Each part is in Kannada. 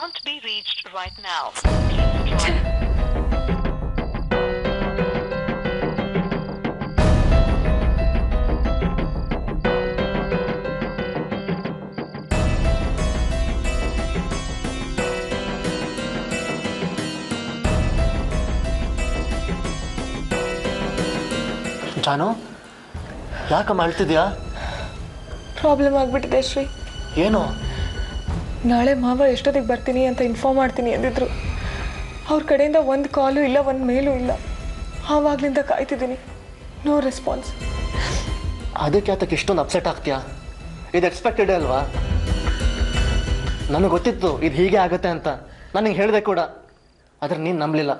can't be reached right now. Please try. ಜಾನು ಯಾಕಮ್ಮ ಅಳ್ತಿದ್ಯಾ? ಪ್ರಾಬ್ಲಮ್ ಆಗಿಬಿಟ್ಟಿದೆ ಶ್ರೀ. ಏನು? ನಾಳೆ ಮಾವ ಎಷ್ಟೊತ್ತಿಗೆ ಬರ್ತೀನಿ ಅಂತ ಇನ್ಫಾರ್ಮ್ ಮಾಡ್ತೀನಿ ಅಂದಿದ್ರು. ಅವ್ರ ಕಡೆಯಿಂದ ಒಂದು ಕಾಲು ಇಲ್ಲ, ಒಂದು ಮೇಲೂ ಇಲ್ಲ. ಆವಾಗಲಿಂದ ಕಾಯ್ತಿದ್ದೀನಿ, ನೋ ರೆಸ್ಪಾನ್ಸ್. ಅದಕ್ಕೆ ಯಾತಕ್ಕೆ ಇಷ್ಟೊಂದು ಅಪ್ಸೆಟ್ ಆಗ್ತೀಯಾ? ಇದು ಎಕ್ಸ್ಪೆಕ್ಟೆಡ್ ಅಲ್ವಾ? ನನಗೆ ಗೊತ್ತಿತ್ತು ಇದು ಹೀಗೆ ಆಗುತ್ತೆ ಅಂತ, ನನಗೆ ಹೇಳಿದೆ ಕೂಡ. ಆದರೆ ನೀನು ನಂಬಲಿಲ್ಲ.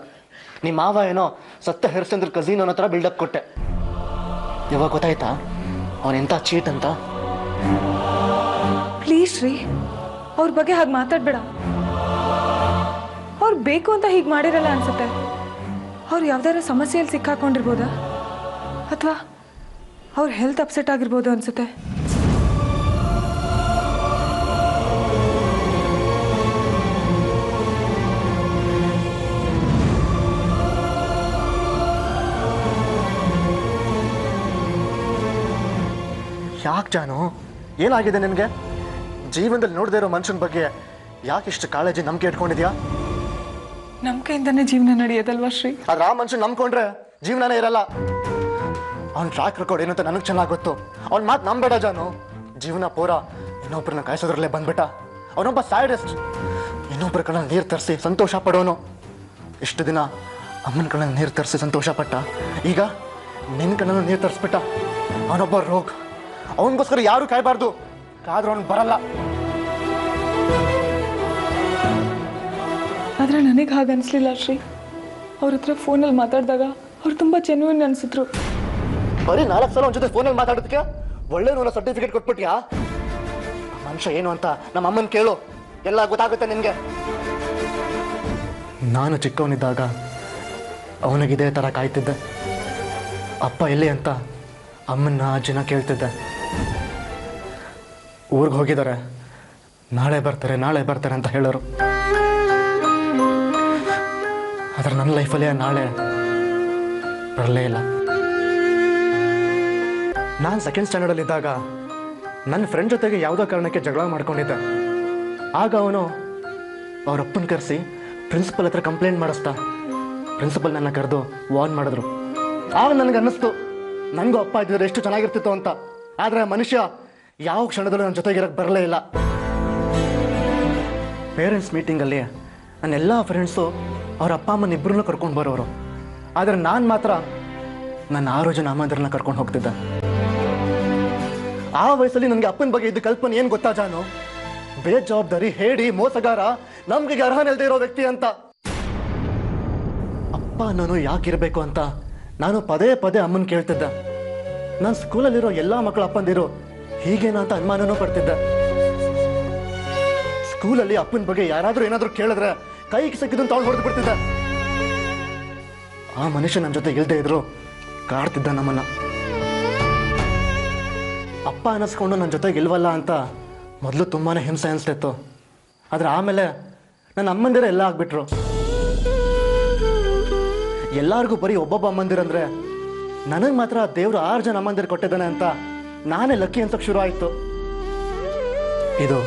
ನಿಮ್ಮ ಮಾವ ಏನೋ ಸತ್ತ ಹರಿಶ್ಚಂದ್ರ ಕಝೀನ್ ಅನ್ನೋ ಥರ ಬಿಲ್ಡಪ್ ಕೊಟ್ಟೆ. ಇವಾಗ ಗೊತ್ತಾಯ್ತಾ ಅವನೆಂಥ ಚೀಟ್ ಅಂತ? ಪ್ಲೀಸ್ ಶ್ರೀ, ಅವ್ರ ಬಗ್ಗೆ ಹಾಗೆ ಮಾತಾಡಬೇಡ. ಅವ್ರು ಬೇಕು ಅಂತ ಹೀಗೆ ಮಾಡಿರಲ್ಲ ಅನ್ಸುತ್ತೆ. ಅವ್ರು ಯಾವ್ದಾರ ಸಮಸ್ಯೆಯಲ್ಲಿ ಸಿಕ್ಕಾಕೊಂಡಿರ್ಬೋದಾ, ಅಥವಾ ಅವ್ರ ಹೆಲ್ತ್ ಅಪ್ಸೆಟ್ ಆಗಿರ್ಬೋದು ಅನ್ಸುತ್ತೆ. ಯಾಕೆ ಜಾನು, ಏನಾಗಿದೆ ನಿನಗೆ? ಜೀವನದಲ್ಲಿ ನೋಡದೇ ಇರೋ ಮನುಷ್ಯನ ಬಗ್ಗೆ ಯಾಕೆ ಇಷ್ಟು ಕಾಳಜಿ, ನಂಬಿಕೆ ಇಟ್ಕೊಂಡಿದ್ಯಾ? ನಂಬಿಕೆಯಿಂದನೇ ಜೀವನ ನಡೆಯೋದಲ್ವಾ ಶ್ರೀ? ಆದ್ರೆ ಆ ಮನುಷ್ಯನ ನಂಬ್ಕೊಂಡ್ರೆ ಜೀವನನೇ ಇರಲ್ಲ. ಅವ್ನ ಟ್ರ್ಯಾಕ್ ರೆಕಾರ್ಡ್ ಏನಂತ ನನಗೆ ಚೆನ್ನಾಗಿ ಗೊತ್ತು. ಅವ್ನ ಮಾತು ನಂಬೇಡ ಜಾನು. ಜೀವನ ಪೂರ ಇನ್ನೊಬ್ಬರನ್ನ ಕಾಯಿಸೋದ್ರಲ್ಲೇ ಬಂದ್ಬಿಟ್ಟ. ಅವನೊಬ್ಬ ಸೈಡಿಸ್ಟ್. ಇನ್ನೊಬ್ಬರ ಕಣ್ಣಲ್ಲಿ ನೀರು ತರಿಸಿ ಸಂತೋಷ ಪಡೋನು. ಇಷ್ಟು ದಿನ ಅಮ್ಮನ ಕಣ್ಣಲ್ಲಿ ನೀರು ತರಿಸಿ ಸಂತೋಷ ಪಟ್ಟ, ಈಗ ನಿನ್ನ ಕಣ್ಣಲ್ಲಿ ನೀರು ತರಿಸ್ಬಿಟ್ಟ. ಅವನೊಬ್ಬ ರೋಗ್. ಅವನಿಗೋಸ್ಕರ ಯಾರು ಕಾಯಬಾರ್ದು. ಕಾದ್ರೆ ಅವ್ನು ಬರಲ್ಲ. ಆದರೆ ನನಗೆ ಹಾಗೆ ಅನಿಸ್ಲಿಲ್ಲ ಶ್ರೀ. ಅವ್ರ ಹತ್ರ ಫೋನಲ್ಲಿ ಮಾತಾಡಿದಾಗ ಅವ್ರು ತುಂಬ ಜೆನ್ಯೂನ್ ಅನಿಸಿದ್ರು. ಬರೀ 4 ಸಲ ಅವನ ಜೊತೆ ಫೋನಲ್ಲಿ ಮಾತಾಡೋದಕ್ಕೆ ಒಳ್ಳೆ ನೂರ ಸರ್ಟಿಫಿಕೇಟ್ ಕೊಟ್ಬಿಟ್ಯಾ? ಮನುಷ್ಯ ಏನು ಅಂತ ನಮ್ಮ ಅಮ್ಮನ ಕೇಳು, ಎಲ್ಲ ಗೊತ್ತಾಗುತ್ತೆ ನಿನಗೆ. ನಾನು ಚಿಕ್ಕವನಿದ್ದಾಗ ಅವನಿಗಿದೇ ಥರ ಕಾಯ್ತಿದ್ದೆ. ಅಪ್ಪ ಎಲ್ಲಿ ಅಂತ ಅಮ್ಮನ್ನ ಅಜ್ಜಿನ ಕೇಳ್ತಿದ್ದೆ. ಊರಿಗೆ ಹೋಗಿದ್ದಾರೆ, ನಾಳೆ ಬರ್ತಾರೆ ನಾಳೆ ಬರ್ತಾರೆ ಅಂತ ಹೇಳೋರು. ಆದರೆ ನನ್ನ ಲೈಫಲ್ಲಿ ನಾಳೆ ಬರಲೇ ಇಲ್ಲ. ನಾನು ಸೆಕೆಂಡ್ ಸ್ಟ್ಯಾಂಡರ್ಡಲ್ಲಿದ್ದಾಗ ನನ್ನ ಫ್ರೆಂಡ್ ಜೊತೆಗೆ ಯಾವುದೋ ಕಾರಣಕ್ಕೆ ಜಗಳ ಮಾಡ್ಕೊಂಡಿದ್ದೆ. ಆಗ ಅವನು ಅವರಪ್ಪನ ಕರೆಸಿ ಪ್ರಿನ್ಸಿಪಲ್ ಹತ್ರ ಕಂಪ್ಲೇಂಟ್ ಮಾಡಿಸ್ತಾ. ಪ್ರಿನ್ಸಿಪಲ್ ನನ್ನ ಕರೆದು ವಾರ್ನ್ ಮಾಡಿದ್ರು. ಆಗ ನನಗೆ ಅನ್ನಿಸ್ತು, ನನಗೂ ಅಪ್ಪ ಇದ್ದಿದ್ರೆ ಎಷ್ಟು ಚೆನ್ನಾಗಿರ್ತಿತ್ತು ಅಂತ. ಆದರೆ ಮನುಷ್ಯ ಯಾವ ಕ್ಷಣದಲ್ಲೂ ನನ್ನ ಜೊತೆಗಿರಕ್ಕೆ ಬರಲೇ ಇಲ್ಲ. ಪೇರೆಂಟ್ಸ್ ಮೀಟಿಂಗಲ್ಲಿ ನನ್ನ ಎಲ್ಲ ಫ್ರೆಂಡ್ಸು ಅವ್ರ ಅಪ್ಪ ಅಮ್ಮನ ಇಬ್ಬರನ್ನೂ ಕರ್ಕೊಂಡು ಬರೋರು. ಆದರೆ ನಾನು ಮಾತ್ರ ನನ್ನ 6 ಜನ ಅಮ್ಮಂದಿರನ್ನ ಕರ್ಕೊಂಡು ಹೋಗ್ತಿದ್ದೆ. ಆ ವಯಸ್ಸಲ್ಲಿ ನನಗೆ ಅಪ್ಪನ ಬಗ್ಗೆ ಇದ್ದ ಕಲ್ಪನೆ ಏನು ಗೊತ್ತಾ ಜಾನು? ಬೇಜವಾಬ್ದಾರಿ, ಹೇಡಿ, ಮೋಸಗಾರ, ನಮ್ಗೆ ಅರ್ಹನೆ ಇಲ್ಲದೆ ಇರೋ ವ್ಯಕ್ತಿ ಅಂತ. ಅಪ್ಪ ನಾನು ಯಾಕಿರಬೇಕು ಅಂತ ನಾನು ಪದೇ ಪದೇ ಅಮ್ಮನ ಕೇಳ್ತಿದ್ದೆ. ನಾನು ಸ್ಕೂಲಲ್ಲಿರೋ ಎಲ್ಲ ಮಕ್ಕಳ ಅಪ್ಪಂದಿರು ಹೀಗೇನಾ ಅಂತ ಅನುಮಾನನೂ ಪಡ್ತಿದ್ದೆ. ಸ್ಕೂಲಲ್ಲಿ ಅಪ್ಪನ ಬಗ್ಗೆ ಯಾರಾದರೂ ಏನಾದರೂ ಕೇಳಿದ್ರೆ ಕೈಗೆ ಸಿಕ್ಕಿದಂತ ಅವಳು ಹೊಡೆದು ಬಿಡ್ತಿದ್ದೆ. ಆ ಮನುಷ್ಯ ನನ್ನ ಜೊತೆ ಇಲ್ಲದೆ ಇದ್ರು ಕಾಡ್ತಿದ್ದ ನಮ್ಮನ್ನ. ಅಪ್ಪ ಅನ್ನಿಸ್ಕೊಂಡು ನನ್ನ ಜೊತೆಗೆ ಇಲ್ವಲ್ಲ ಅಂತ ಮೊದಲು ತುಂಬಾ ಹಿಂಸೆ ಅನಿಸ್ತಿತ್ತು. ಆದರೆ ಆಮೇಲೆ ನನ್ನ ಅಮ್ಮಂದಿರ ಎಲ್ಲ ಆಗ್ಬಿಟ್ರು. ಎಲ್ಲರಿಗೂ ಬರೀ ಒಬ್ಬೊಬ್ಬ ಅಮ್ಮಂದಿರಂದ್ರೆ ನನಗೆ ಮಾತ್ರ ದೇವರು 6 ಜನ ಅಮ್ಮಂದಿರು ಕೊಟ್ಟಿದ್ದಾನೆ ಅಂತ ನಾನೇ ಲಕ್ಕಿ ಅನ್ಸೋಕೆ ಶುರು ಆಯಿತು. ಇದು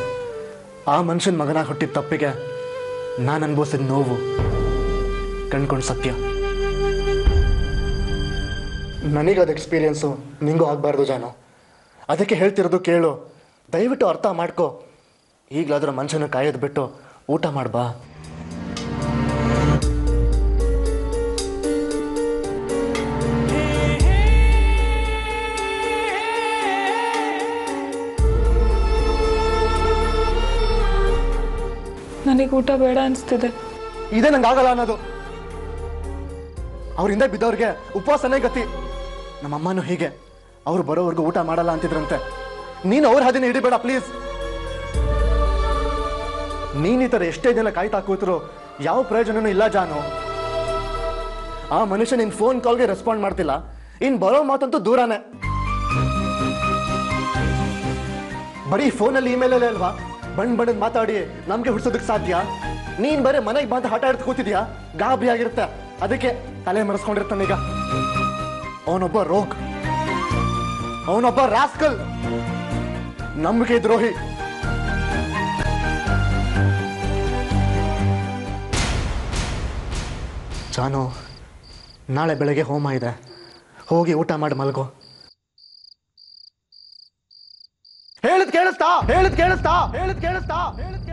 ಆ ಮನುಷ್ಯನ ಮಗನಾಗಿ ಹುಟ್ಟಿದ ತಪ್ಪಿಗೆ ನಾನು ಅನುಭವಿಸಿದ ನೋವು, ಕಂಡ್ಕೊಂಡು ಸತ್ಯ. ನನಗದು ಎಕ್ಸ್ಪೀರಿಯನ್ಸು ನಿಂಗೂ ಆಗಬಾರ್ದು ಜಾನು. ಅದಕ್ಕೆ ಹೇಳ್ತಿರೋದು ಕೇಳು, ದಯವಿಟ್ಟು ಅರ್ಥ ಮಾಡ್ಕೊ. ಈಗಲಾದರೂ ಮನುಷ್ಯನ ಕಾಯೋದು ಬಿಟ್ಟು ಊಟ ಮಾಡ್ಬಾ. ನನಗೆ ಊಟ ಬೇಡ ಅನಿಸ್ತಿದೆ. ಇದೇ ನಂಗೆ ಆಗಲ್ಲ ಅನ್ನೋದು. ಅವರಿಂದ ಬಿದ್ದವ್ರಿಗೆ ಉಪವಾಸನೇ ಗತಿ. ನಮ್ಮಮ್ಮನೂ ಹೀಗೆ, ಅವ್ರು ಬರೋವರೆಗೂ ಊಟ ಮಾಡಲ್ಲ ಅಂತಿದ್ರಂತೆ. ನೀನು ಅವ್ರ ಹಾದಿನ ಹಿಡಿಬೇಡ ಪ್ಲೀಸ್. ನೀನು ಈ ಥರ ಎಷ್ಟೇ ಜನ ಕಾಯ್ತಾ ಕೂತರು ಯಾವ ಪ್ರಯೋಜನನೂ ಇಲ್ಲ ಜಾನು. ಆ ಮನುಷ್ಯ ನಿನ್ನ ಫೋನ್ ಕಾಲ್ಗೆ ರೆಸ್ಪಾಂಡ್ ಮಾಡ್ತಿಲ್ಲ, ಇನ್ನು ಬರೋ ಮಾತಂತೂ ದೂರನೇ. ಬರೀ ಫೋನಲ್ಲಿ ಇಮೇಲಲ್ಲೇ ಅಲ್ವಾ ಬಣ್ಣದ ಮಾತಾಡಿ ನಮಗೆ ಹುಡ್ಸೋದಕ್ಕೆ ಸಾಧ್ಯ? ನೀನ್ ಬರೀ ಮನೆಗೆ ಬಂದು ಹಠ ಹಿಡ್ದು ಕೂತಿದ್ಯಾ, ಗಾಬರಿ ಆಗಿರುತ್ತೆ, ಅದಕ್ಕೆ ತಲೆ ಮರೆಸ್ಕೊಂಡಿರ್ತಾನೀಗ. ಅವನೊಬ್ಬ ರೋಗ್, ಅವನೊಬ್ಬ ರಾಸ್ಕಲ್, ನಂಬಿಕೆ ದ್ರೋಹಿ. ಜಾನು, ನಾಳೆ ಬೆಳಗ್ಗೆ ಹೋಮ ಇದೆ, ಹೋಗಿ ಊಟ ಮಾಡಿ ಮಲ್ಗೋ. ಹೇಳಿದ್ ಕೇಳಿಸ್ತಾ? ಹೇಳಿದ್ ಕೇಳಿಸ್ತಾ? ಹೇಳಿದ್ ಕೇಳಿಸ್ತಾ? ಹೇಳಿದ್